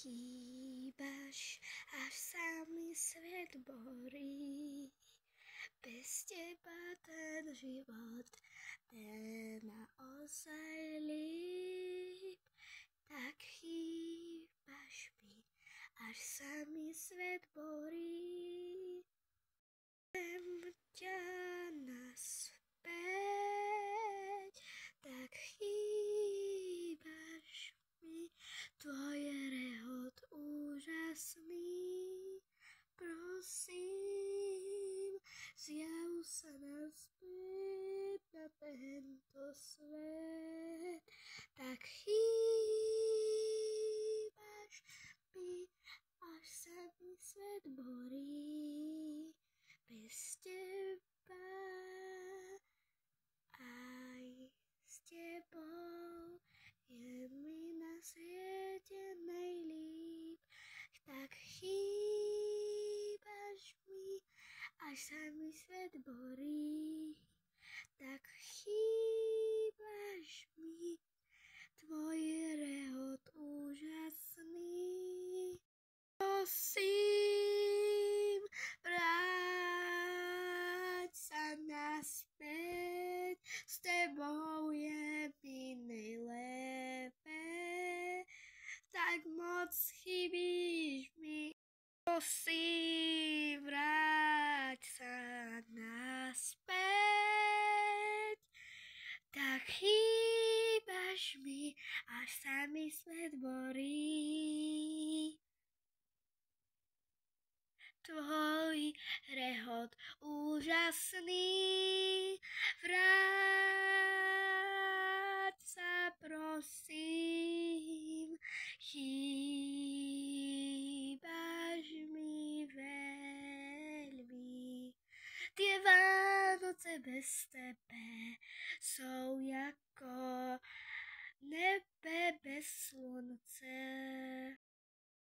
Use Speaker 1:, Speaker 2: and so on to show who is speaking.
Speaker 1: Chýbaš, až sa mi svet borí. Bez teba ten život naozaj líp. Tak chýbaš mi, až sa mi svet borí. Chcem ťa naspäť, tak chýbaš mi, tvoj rehot úžasný. Prosím, zjav sa naspäť na tento svet, tak chýbaš mi, až sa mi svet borí. Bez teba aj s tebou je mi na svete najlíp. Tak chýbaš mi, až sa mi svet borí. Tak chýbaš mi, tvoj rehot úžasný. Prosím, vráť sa naspäť, s tebou je mi najlépe, tak moc chybíš mi. Prosím, vráť sa naspäť, tak chýbaš mi, až sa mi svet borí. Tvoj rehot úžasný, vráť sa prosím, chýbaš mi veľmi. Tie Vánoce bez tebe sú jako nebe bez slunce.